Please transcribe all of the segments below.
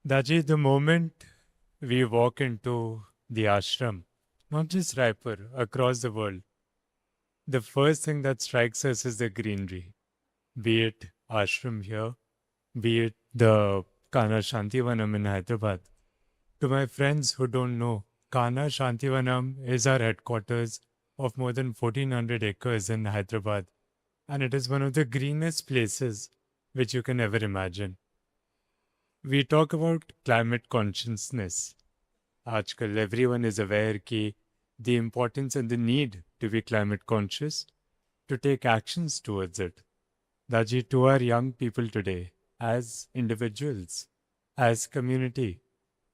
Daji, the moment we walk into the ashram, not just Raipur, across the world, the first thing that strikes us is the greenery. Be it ashram here, be it the Kana Shantivanam in Hyderabad. To my friends who don't know, Kana Shantivanam is our headquarters of more than 1400 acres in Hyderabad, and it is one of the greenest places which you can ever imagine. We talk about climate consciousness. आजकल everyone is aware कि the importance and the need to be climate conscious, to take actions towards it. Daji, to our young people today, as individuals, as community,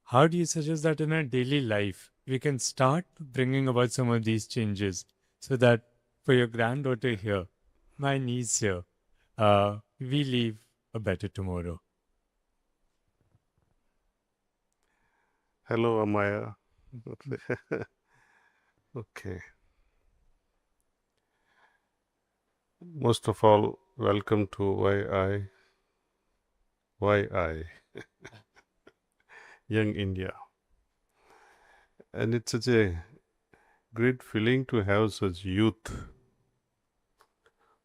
how do you suggest that in our daily life we can start bringing about some of these changes so that for your granddaughter here, my niece here, we leave a better tomorrow? Hello, Amaya. Okay. Most of all, welcome to YI, Young India. And it's such a great feeling to have such youth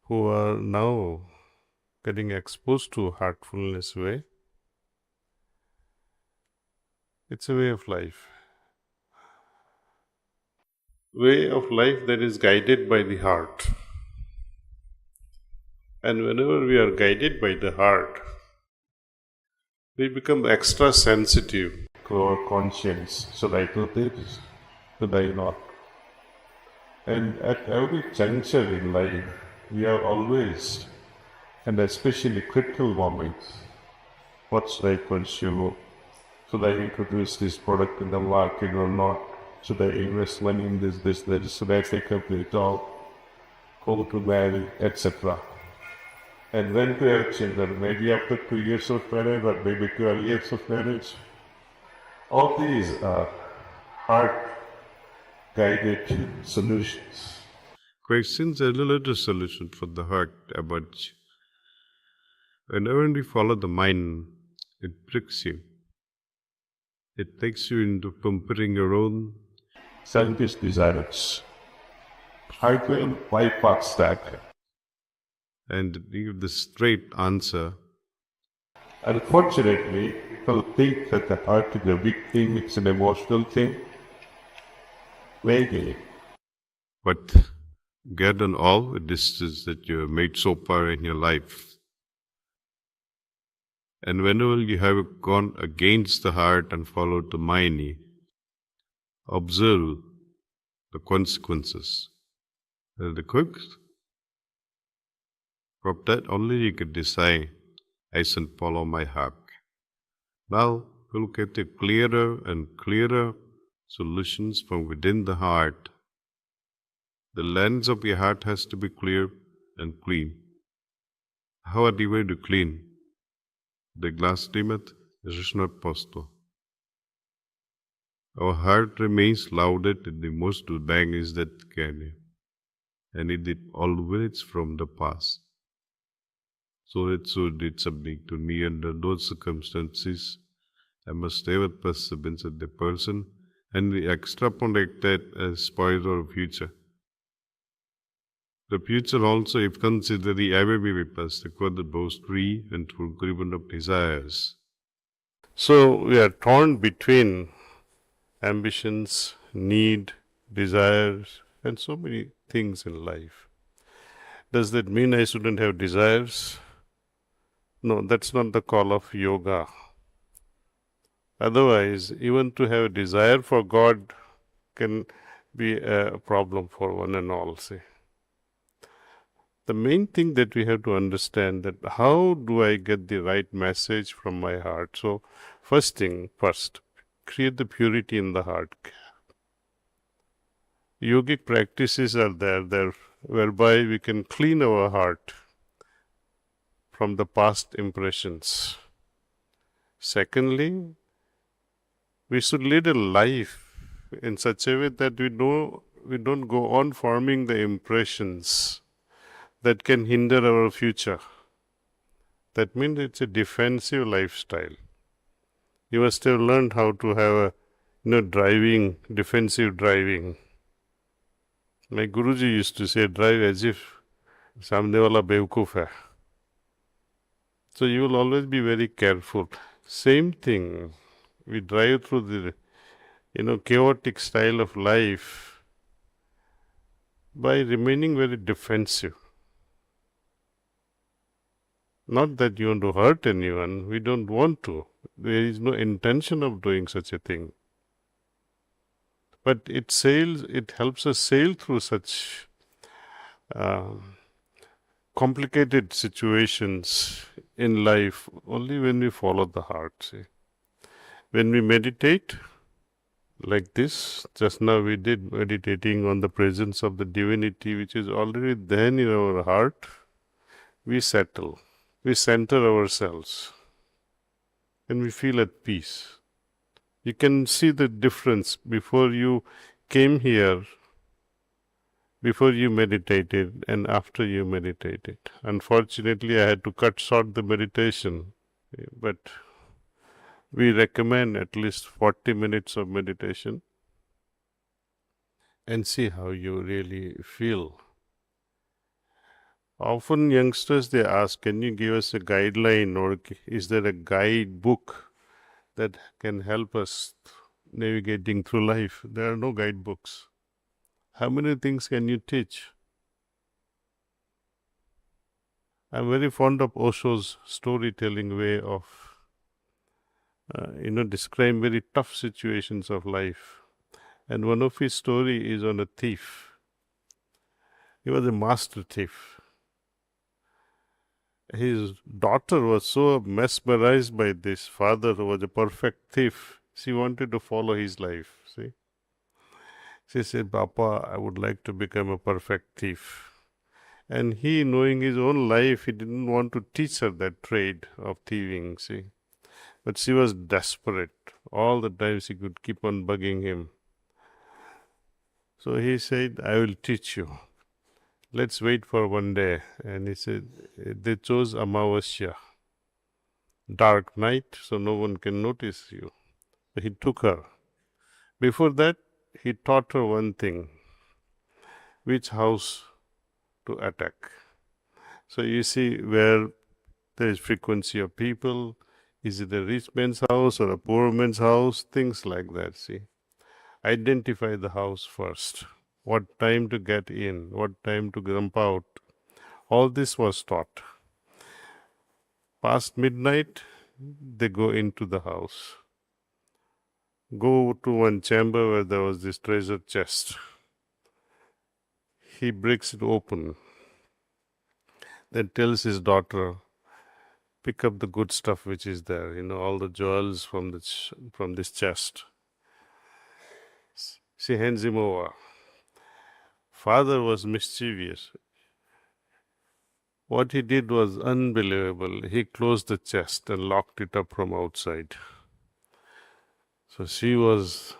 who are now getting exposed to heartfulness way. It's a way of life. Way of life that is guided by the heart. And whenever we are guided by the heart, we become extra sensitive to our conscience. Should I do this? Should I not? And at every juncture in life, we are always, and especially critical moments, what should I pursue? Should I introduce this product in the market or not? Should I invest money in this, that? Should I take up the job, go to marry, etc.? And when to have children, maybe after 2 years of marriage or maybe 12 years of marriage. All these are heart-guided solutions. Questions are a little solution for the heart about whenever we follow the mind, it pricks you. It takes you into pampering your own selfish desires. Heart will bypass that and give the straight answer. Unfortunately, people think that the heart is a big thing, it's an emotional thing. Maybe. But get on all the distance that you have made so far in your life. And whenever you have gone against the heart and followed the mind, observe the consequences. And the quick, from that only you can decide, I shall follow my heart. Now we'll get the clearer and clearer solutions from within the heart. The lens of your heart has to be clear and clean. How are you going to clean? The glass limit is not possible. Our heart remains louded in the most bang that can, and it is always from the past. So it did something to me under those circumstances. I must never perseverance at the person and we extrapolate that as spoiler of future. The future also, if considered the ABB vipas, the quote both free and fulfillment of desires. So we are torn between ambitions, need, desires, and so many things in life. Does that mean I shouldn't have desires? No, that's not the call of yoga. Otherwise, even to have a desire for God can be a problem for one and all, say. The main thing that we have to understand that how do I get the right message from my heart? So, first, create the purity in the heart. Yogic practices are there whereby we can clean our heart from the past impressions. Secondly, we should lead a life in such a way that we don't go on forming the impressions that can hinder our future. That means it's a defensive lifestyle. You must have learned how to have a, driving, defensive driving. My Guruji used to say, drive as if samne wala bewkoof hai. So you will always be very careful. Same thing, we drive through the, chaotic style of life by remaining very defensive. Not that you want to hurt anyone, we don't want to. There is no intention of doing such a thing. But it helps us sail through such complicated situations in life only when we follow the heart. See. When we meditate, like this, just now we did meditating on the presence of the divinity which is already there in our heart, we settle, we center ourselves, and we feel at peace. You can see the difference before you came here, before you meditated and after you meditated. Unfortunately, I had to cut short the meditation, but we recommend at least 40 minutes of meditation and see how you really feel. Often youngsters, they ask, can you give us a guideline or is there a guide book that can help us navigating through life? There are no guidebooks. How many things can you teach? I'm very fond of Osho's storytelling way of, describing very tough situations of life. And one of his story is on a thief. He was a master thief. His daughter was so mesmerized by this father who was a perfect thief. She wanted to follow his life, see. She said, Papa, I would like to become a perfect thief. And he, knowing his own life, he didn't want to teach her that trade of thieving, see. But she was desperate. All the time she could keep on bugging him. So he said, I will teach you. Let's wait for one day. And he said, they chose Amavasya, dark night, so no one can notice you. So he took her. Before that, he taught her one thing, which house to attack. So you see where there is frequency of people, is it a rich man's house or a poor man's house, things like that, see. Identify the house first, what time to get in, what time to jump out. All this was taught. Past midnight, they go into the house. Go to one chamber where there was this treasure chest. He breaks it open. Then tells his daughter, pick up the good stuff which is there, all the jewels from this chest. She hands him over. Father was mischievous. What he did was unbelievable. He closed the chest and locked it up from outside. So she was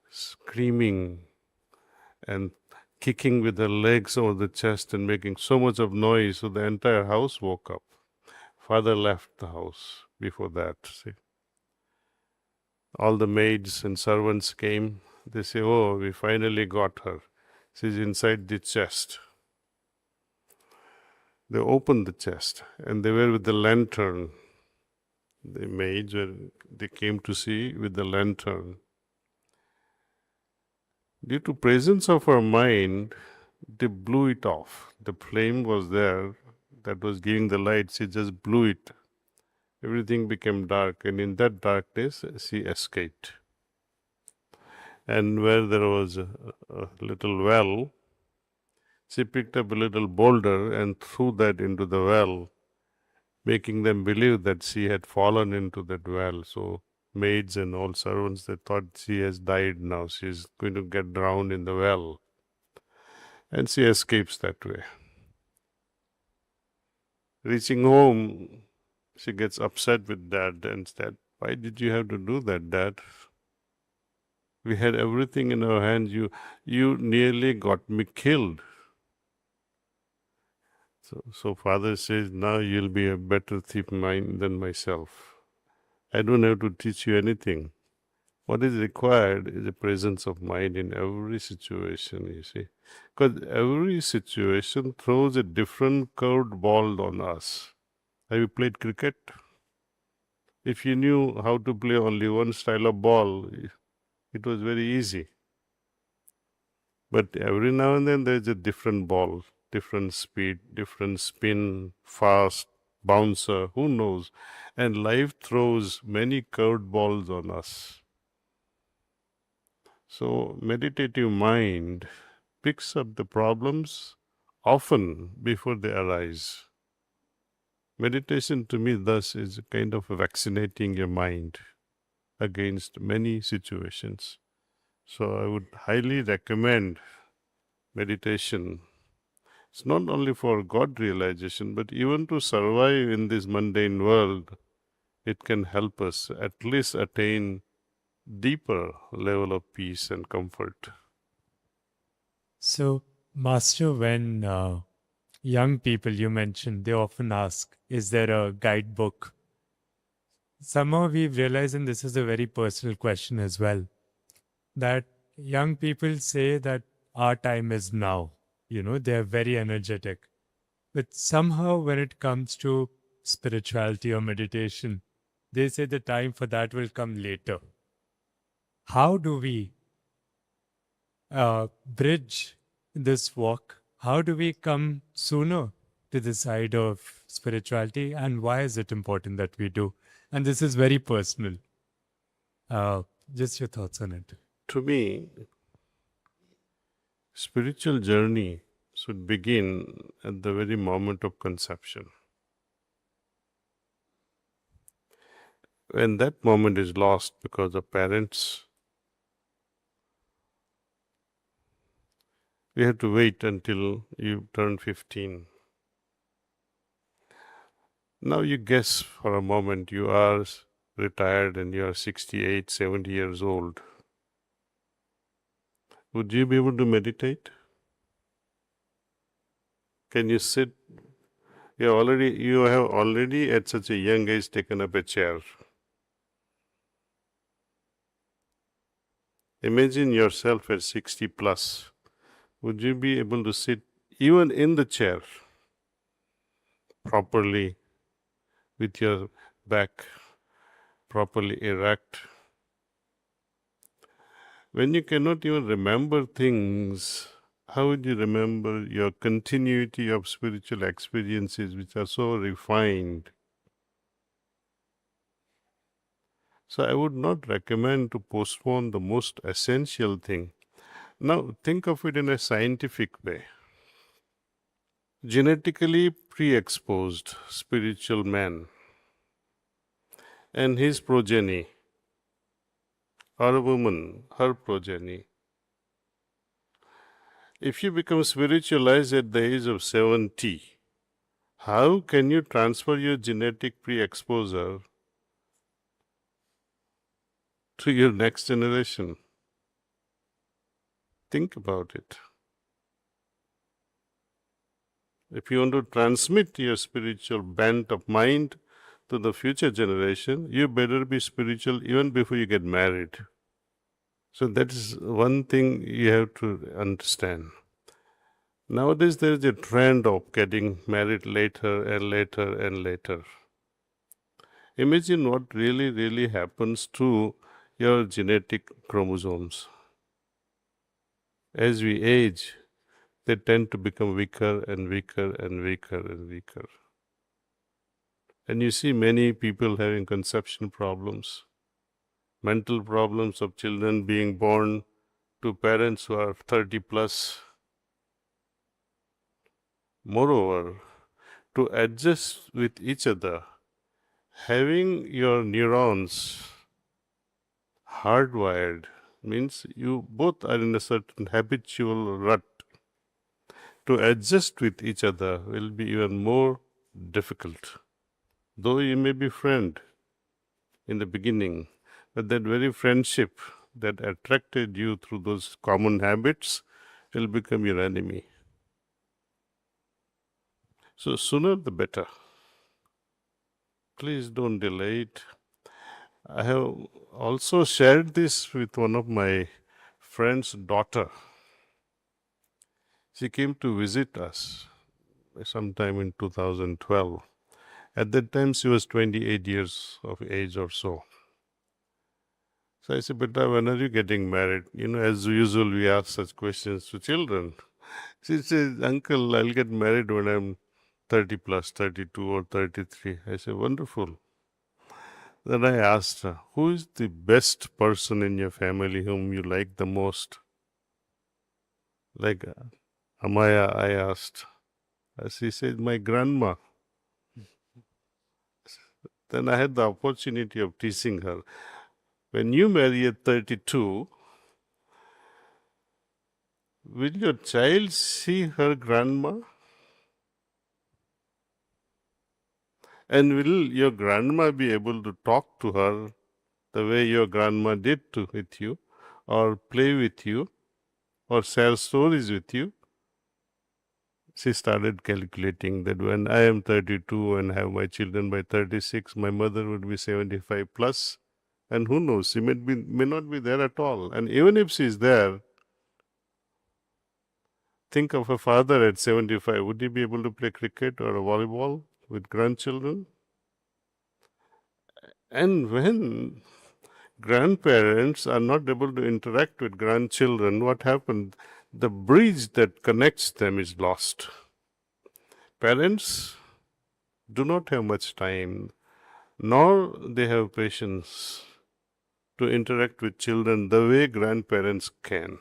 screaming and kicking with her legs over the chest and making so much of noise, so the entire house woke up. Father left the house before that. See. All the maids and servants came. They say, oh, we finally got her. She's inside the chest. They opened the chest and they were with the lantern. The maids, they came to see with the lantern. Due to presence of her mind, they blew it off. The flame was there that was giving the light. She just blew it. Everything became dark, and in that darkness, she escaped. And where there was a little well, she picked up a little boulder and threw that into the well, making them believe that she had fallen into that well. So maids and all servants, they thought she has died now. She is going to get drowned in the well. And she escapes that way. Reaching home, she gets upset with Dad and said, why did you have to do that, Dad? We had everything in our hands. You nearly got me killed. So father says, now you'll be a better thief than myself. I don't have to teach you anything. What is required is a presence of mind in every situation, you see. Because every situation throws a different curved ball on us. Have you played cricket? If you knew how to play only one style of ball, it was very easy. But every now and then there's a different ball, different speed, different spin, fast, bouncer, who knows? And life throws many curved balls on us. So, meditative mind picks up the problems often before they arise. Meditation to me, thus, is a kind of vaccinating your mind against many situations. So, I would highly recommend meditation. It's not only for God realization, but even to survive in this mundane world, it can help us at least attain deeper level of peace and comfort. So, Master, when young people you mentioned, they often ask, is there a guidebook? Somehow we've realized, and this is a very personal question as well, that young people say that our time is now. They're very energetic. But somehow when it comes to spirituality or meditation, they say the time for that will come later. How do we bridge this walk? How do we come sooner to the side of spirituality? And why is it important that we do? And this is very personal. Uh, just your thoughts on it. To me, spiritual journey should begin at the very moment of conception. When that moment is lost because of parents, we have to wait until you turn 15. Now you guess for a moment you are retired and you are 68, 70 years old. Would you be able to meditate? Can you sit? You have already at such a young age taken up a chair. Imagine yourself at 60 plus. Would you be able to sit even in the chair properly with your back properly erect? When you cannot even remember things, how would you remember your continuity of spiritual experiences which are so refined? So I would not recommend to postpone the most essential thing. Now think of it in a scientific way. Genetically pre-exposed spiritual man and his progeny, or a woman, her progeny. If you become spiritualized at the age of 70, how can you transfer your genetic pre-exposure to your next generation? Think about it. If you want to transmit your spiritual bent of mind to the future generation, you better be spiritual even before you get married. So that is one thing you have to understand. Nowadays there is a trend of getting married later and later and later. Imagine what really happens to your genetic chromosomes. As we age, they tend to become weaker and weaker and weaker and weaker. And you see many people having conception problems, mental problems of children being born to parents who are 30 plus. Moreover, to adjust with each other, having your neurons hardwired means you both are in a certain habitual rut. To adjust with each other will be even more difficult. Though you may be friend in the beginning, but that very friendship that attracted you through those common habits will become your enemy. So sooner the better. Please don't delay it. I have also shared this with one of my friend's daughter. She came to visit us sometime in 2012. At that time, she was 28 years of age or so. So I said, Beta, when are you getting married? As usual, we ask such questions to children. She says, Uncle, I'll get married when I'm 30 plus, 32 or 33. I said, wonderful. Then I asked her, who is the best person in your family whom you like the most? Like Amaya, I asked. She said, my grandma. Then I had the opportunity of teasing her. When you marry at 32, will your child see her grandma? And will your grandma be able to talk to her the way your grandma did with you, or play with you, or share stories with you? She started calculating that when I am 32 and have my children by 36, my mother would be 75 plus, and who knows, she may not be there at all. And even if she is there, think of a father at 75. Would he be able to play cricket or volleyball with grandchildren? And when grandparents are not able to interact with grandchildren, what happens? The bridge that connects them is lost. Parents do not have much time, nor they have patience to interact with children the way grandparents can.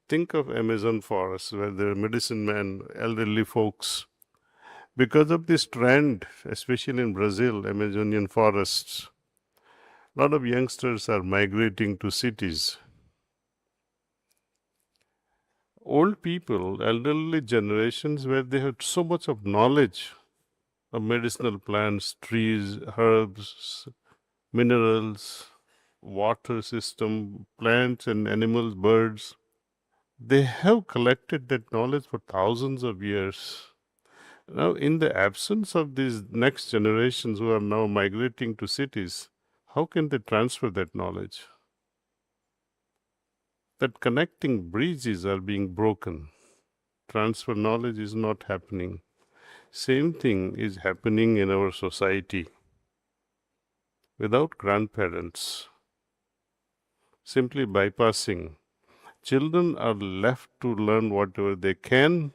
Think of Amazon forests where there are medicine men, elderly folks. Because of this trend, especially in Brazil, Amazonian forests, a lot of youngsters are migrating to cities. Old people, elderly generations, where they have so much of knowledge of medicinal plants, trees, herbs, minerals, water system, plants and animals, birds. They have collected that knowledge for thousands of years. Now, in the absence of these next generations who are now migrating to cities, how can they transfer that knowledge? That connecting bridges are being broken. Transfer knowledge is not happening. Same thing is happening in our society. Without grandparents, simply bypassing, children are left to learn whatever they can,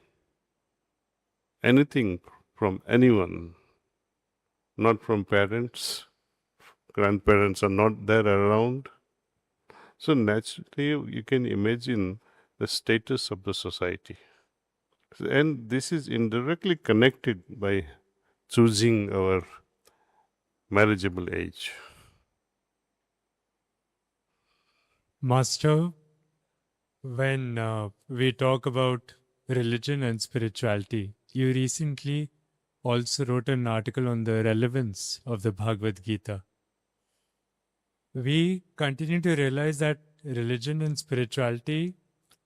anything from anyone, not from parents. Grandparents are not there around. So naturally, you can imagine the status of the society. And this is indirectly connected by choosing our marriageable age. Master, when we talk about religion and spirituality, you recently also wrote an article on the relevance of the Bhagavad Gita. We continue to realize that religion and spirituality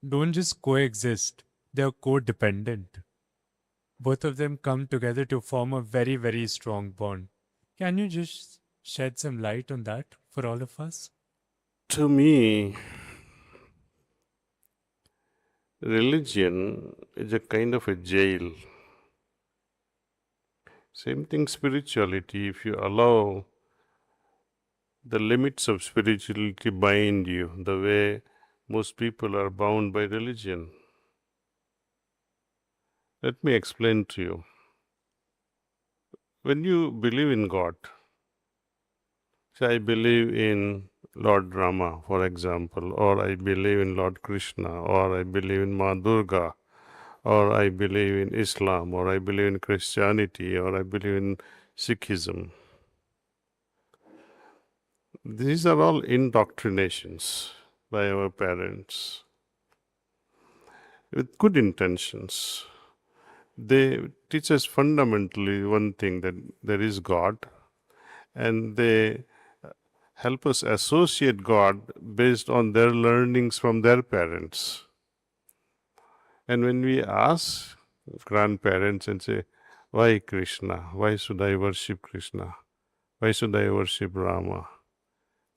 don't just coexist, they're codependent. Both of them come together to form a very, very strong bond. Can you just shed some light on that for all of us? To me, religion is a kind of a jail. Same thing, spirituality. If you allow the limits of spirituality bind you the way most people are bound by religion. Let me explain to you. When you believe in God, say I believe in Lord Rama, for example, or I believe in Lord Krishna, or I believe in Ma Durga, or I believe in Islam, or I believe in Christianity, or I believe in Sikhism. These are all indoctrinations by our parents with good intentions. They teach us fundamentally one thing, that there is God, and they help us associate God based on their learnings from their parents. And when we ask grandparents and say, why Krishna? Why should I worship Krishna? Why should I worship Rama?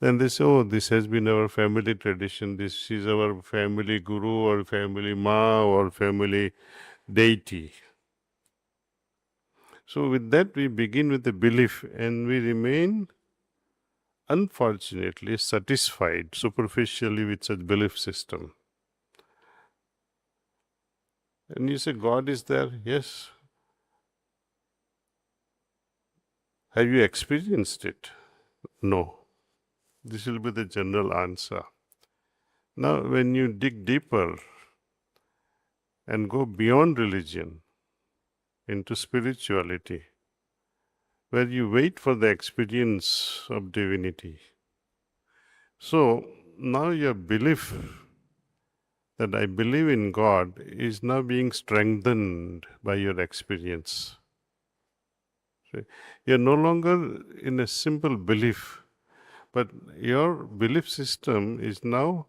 Then they say, oh, this has been our family tradition. This is our family guru or family ma or family deity. So with that we begin with the belief and we remain unfortunately satisfied superficially with such belief system. And you say God is there? Yes. Have you experienced it? No. This will be the general answer. Now when you dig deeper and go beyond religion into spirituality, where you wait for the experience of divinity. So now your belief that I believe in God is now being strengthened by your experience. So you're no longer in a simple belief, but your belief system is now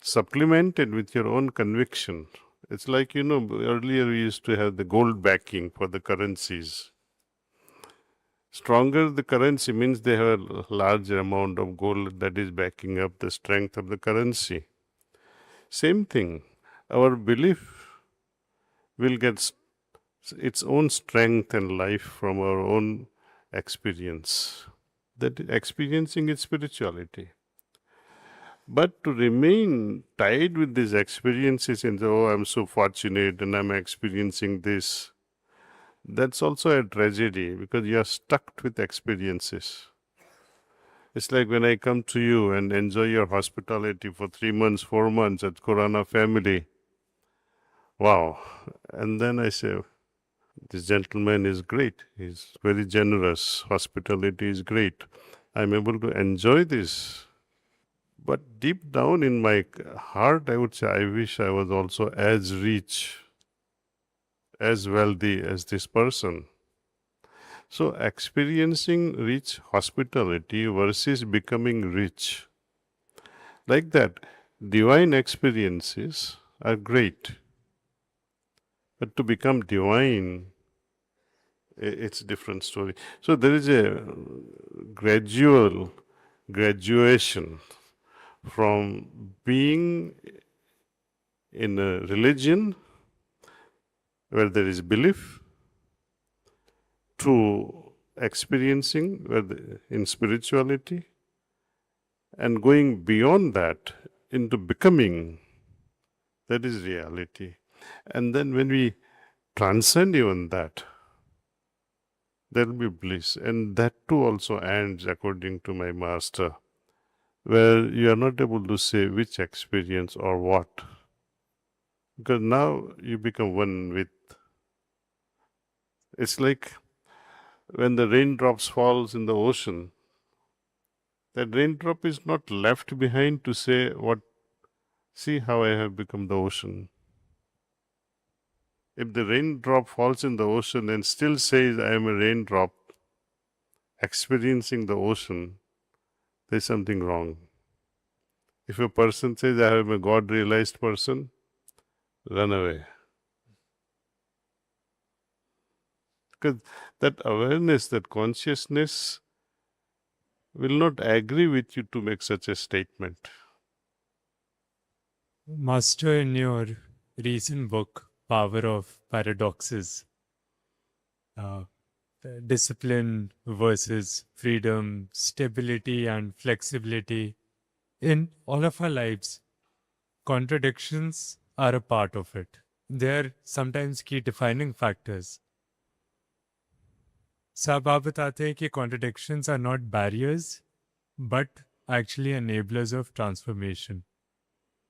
supplemented with your own conviction. It's like, earlier we used to have the gold backing for the currencies. Stronger the currency means they have a larger amount of gold that is backing up the strength of the currency. Same thing, our belief will get its own strength and life from our own experience. That experiencing is spirituality. But to remain tied with these experiences and oh, I'm so fortunate and I'm experiencing this, that's also a tragedy because you are stuck with experiences. It's like when I come to you and enjoy your hospitality for 3 months, 4 months at Corona family. Wow. And then I say, this gentleman is great. He's very generous. Hospitality is great. I'm able to enjoy this. But deep down in my heart, I would say, I wish I was also as rich, as wealthy as this person. So experiencing rich hospitality versus becoming rich. Like that, divine experiences are great. But to become divine, it's a different story. So there is a graduation from being in a religion where there is belief to experiencing in spirituality and going beyond that into becoming. That is reality. And then when we transcend even that, there will be bliss. And that too also ends according to my master, where you are not able to say which experience or what. Because now you become one with. It's like when the raindrops falls in the ocean, that raindrop is not left behind to say see how I have become the ocean. If the raindrop falls in the ocean and still says I am a raindrop experiencing the ocean, there's something wrong. If a person says I am a God realized person, run away. Because that awareness, that consciousness will not agree with you to make such a statement. Master, in your recent book, Power of Paradoxes, discipline versus freedom, stability and flexibility, in all of our lives, contradictions are a part of it. They're sometimes key defining factors. सब आप बताते हैं कि contradictions are not barriers, but actually enablers of transformation.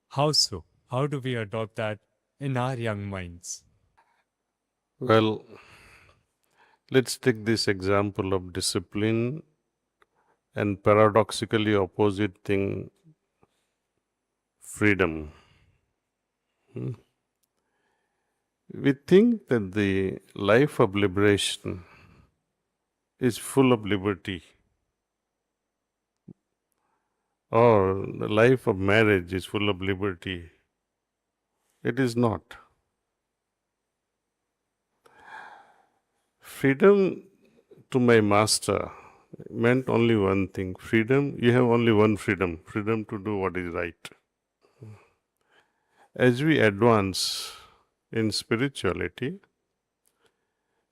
How so? How do we adopt that in our young minds? Well, let's take this example of discipline and paradoxically opposite thing, freedom. We think that the life of liberation is full of liberty, or the life of marriage is full of liberty. It is not. Freedom to my master meant only one thing, freedom. You have only one freedom, freedom to do what is right. As we advance in spirituality,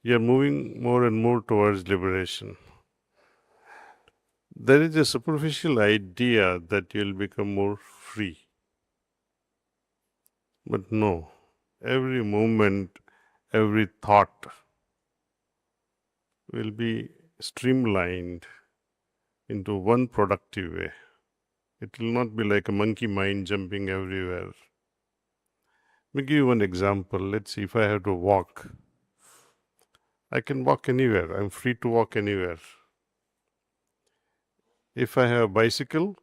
you are moving more and more towards liberation. There is a superficial idea that you'll become more free. But no, every moment, every thought will be streamlined into one productive way. It will not be like a monkey mind jumping everywhere. Let me give you one example. Let's see, if I have to walk, I can walk anywhere. I'm free to walk anywhere. If I have a bicycle,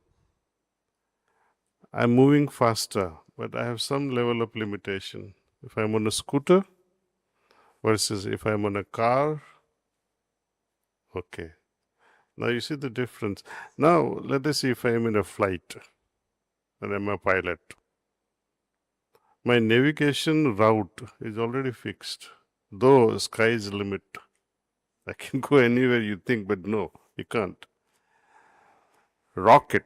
I'm moving faster, but I have some level of limitation. If I'm on a scooter versus if I'm on a car, okay. Now you see the difference. Now let us see if I am in a flight and I'm a pilot. My navigation route is already fixed. Though sky is the limit. I can go anywhere you think, but no, you can't. Rocket,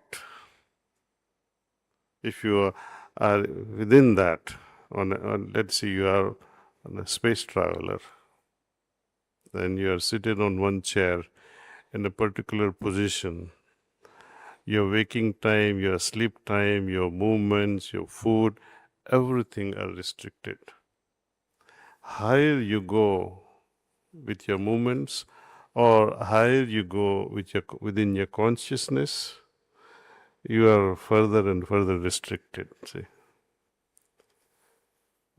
if you are within that, let's say you are on a space traveler, then you are seated on one chair in a particular position. Your waking time, your sleep time, your movements, your food, everything are restricted. Higher you go with your movements, or higher you go within your consciousness, you are further and further restricted, see.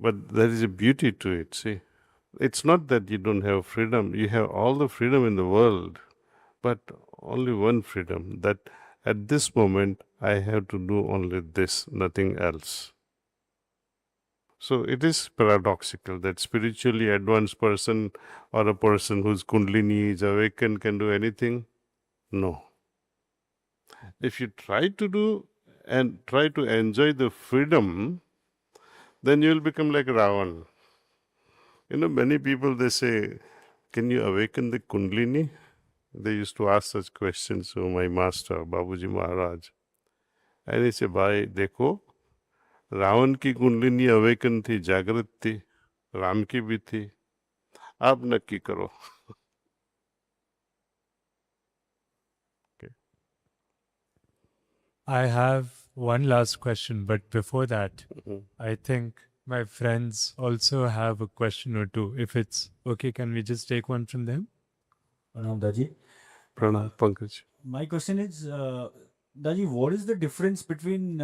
But there is a beauty to it, see. It's not that you don't have freedom. You have all the freedom in the world, but only one freedom, that at this moment I have to do only this, nothing else. So it is paradoxical that spiritually advanced person or a person whose kundalini is awakened can do anything. No. If you try to do and try to enjoy the freedom, then you will become like Ravan. Many people, they say, can you awaken the kundalini? They used to ask such questions to my master, Babuji Maharaj. And he said, bhai, देखो, रावण की kundalini awaken थी, जागृत थी, राम की भी थी, आप नक्की करो. I have one last question, but before that, I think my friends also have a question or two. If it's okay, can we just take one from them? Pranam Daji. Pranam, Pankaj. My question is, Daji, what is the difference between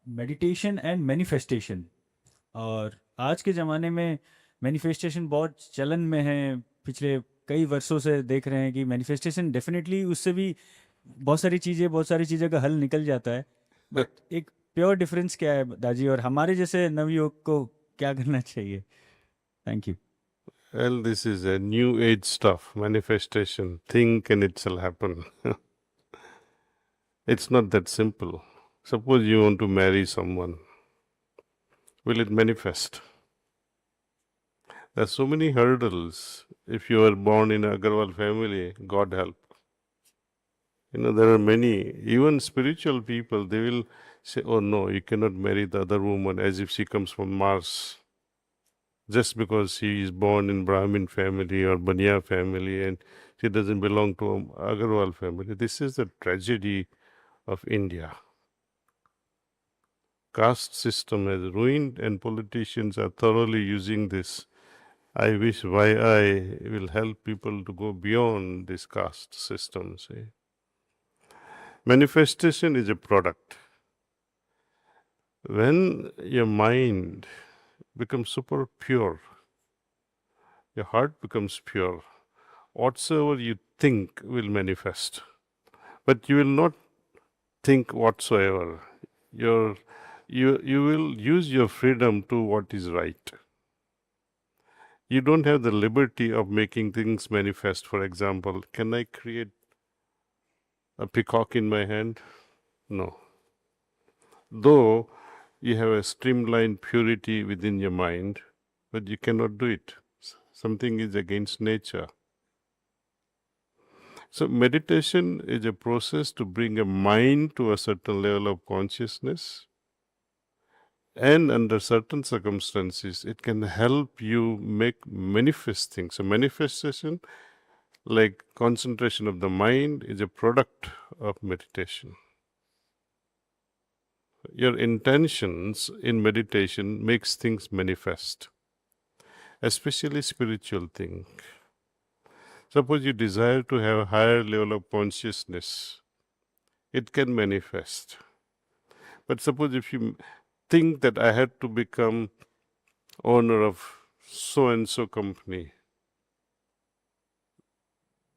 meditation and manifestation? और आज के ज़माने में manifestation बहुत चलन में है. पिछले कई वर्षों से देख रहे हैं कि मैनिफेस्टेशन डेफिनेटली उससे भी बहुत सारी चीज़ें का हल निकल जाता है. बट एक प्योर डिफरेंस क्या है दाजी, और हमारे जैसे नवयुवक को क्या करना चाहिए? Thank you. Well, this is a new age stuff, manifestation. Think and it shall happen. It's not that simple. Suppose you want to marry someone. Will it manifest? There are so many hurdles. If you are born in an Agarwal family, God help. There are many, even spiritual people, they will say, oh no, you cannot marry the other woman as if she comes from Mars. Just because she is born in Brahmin family or Baniya family and she doesn't belong to Agarwal family. This is the tragedy of India. Caste system has ruined and politicians are thoroughly using this. I wish YI will help people to go beyond this caste system. See? Manifestation is a product. When your mind becomes super pure, your heart becomes pure, whatsoever you think will manifest. But you will not think whatsoever. You will use your freedom to what is right. You don't have the liberty of making things manifest. For example, can I create a peacock in my hand? No. Though you have a streamlined purity within your mind, but you cannot do it. Something is against nature. So meditation is a process to bring a mind to a certain level of consciousness, and under certain circumstances it can help you make manifest things. So manifestation, like concentration of the mind, is a product of meditation. Your intentions in meditation makes things manifest, especially spiritual thing. Suppose you desire to have a higher level of consciousness, it can manifest. But suppose if you think that I had to become owner of so and so company,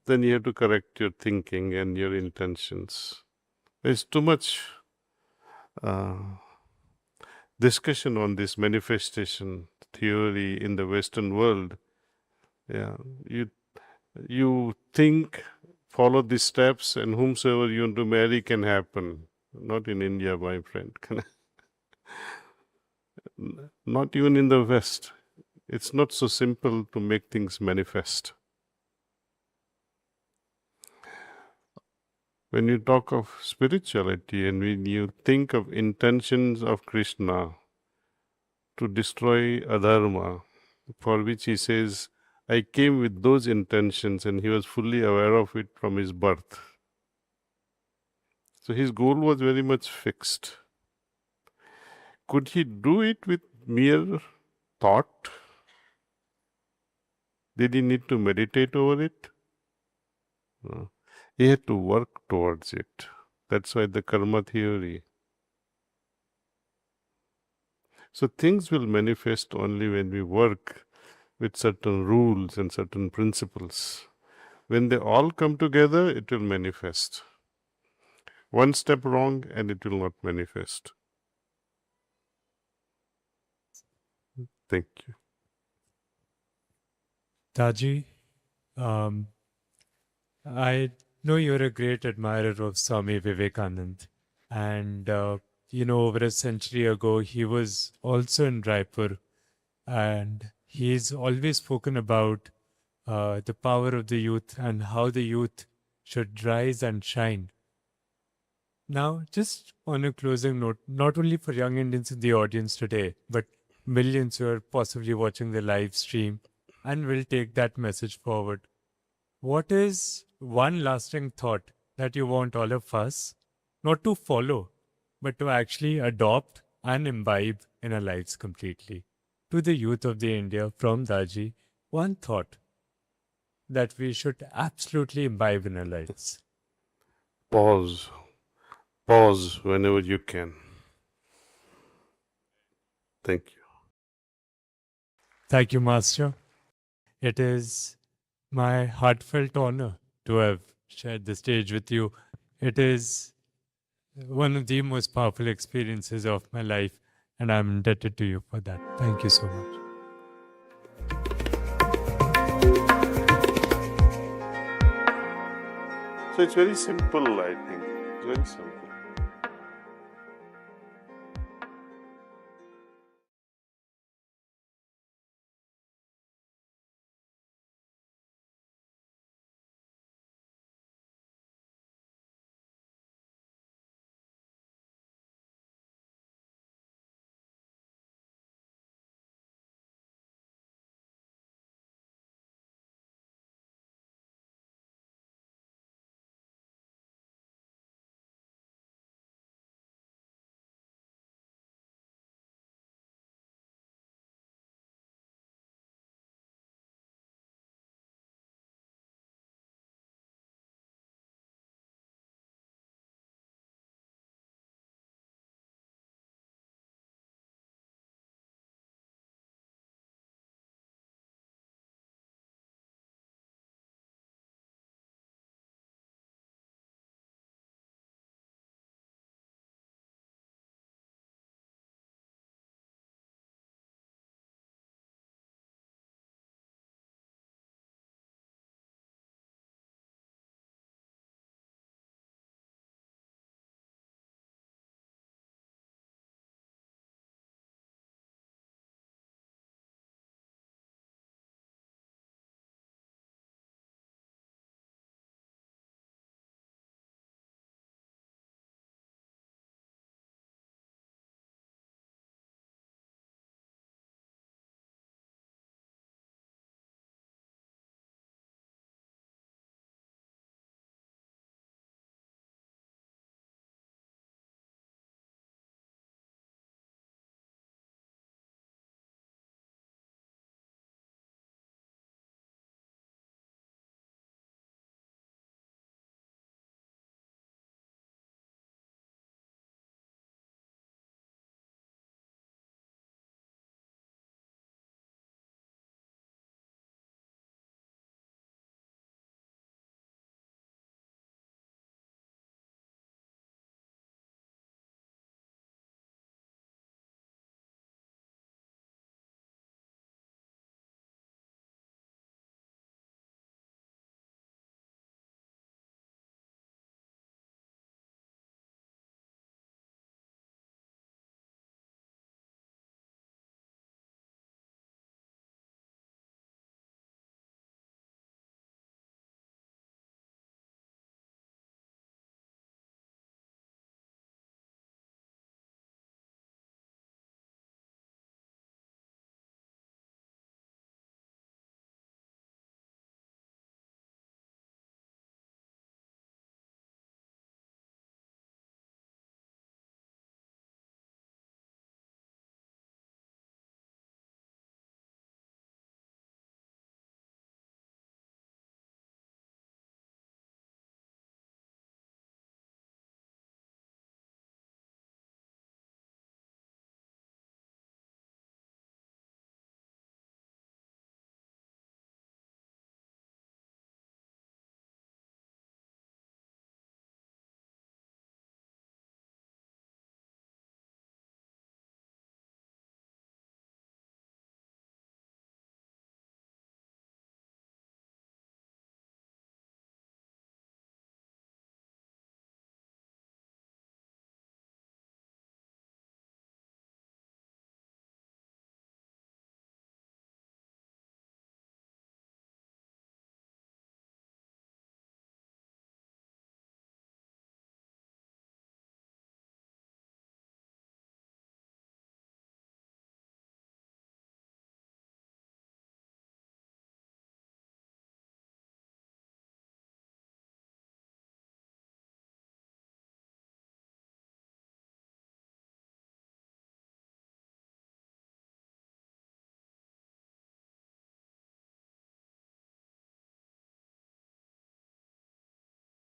then you have to correct your thinking and your intentions. There's too much discussion on this manifestation theory in the Western world. Yeah, you think, follow these steps, and whomsoever you want to marry can happen. Not in India, my friend. Not even in the West. It's not so simple to make things manifest. When you talk of spirituality and when you think of intentions of Krishna to destroy adharma, for which he says, I came with those intentions, and he was fully aware of it from his birth. So his goal was very much fixed. Could he do it with mere thought? Did he need to meditate over it? No. He had to work towards it. That's why the karma theory. So things will manifest only when we work with certain rules and certain principles. When they all come together, it will manifest. One step wrong and it will not manifest. Thank you. Taji, I know you're a great admirer of Swami Vivekanand. And, over a century ago, he was also in Raipur. And he's always spoken about the power of the youth and how the youth should rise and shine. Now, just on a closing note, not only for young Indians in the audience today, but millions who are possibly watching the live stream and will take that message forward. What is one lasting thought that you want all of us not to follow, but to actually adopt and imbibe in our lives completely? To the youth of the India from Daji, one thought that we should absolutely imbibe in our lives. Pause. Pause whenever you can. Thank you. Thank you, Master. It is my heartfelt honor to have shared the stage with you. It is one of the most powerful experiences of my life, and I'm indebted to you for that. Thank you so much. So it's very simple, I think. It's very simple.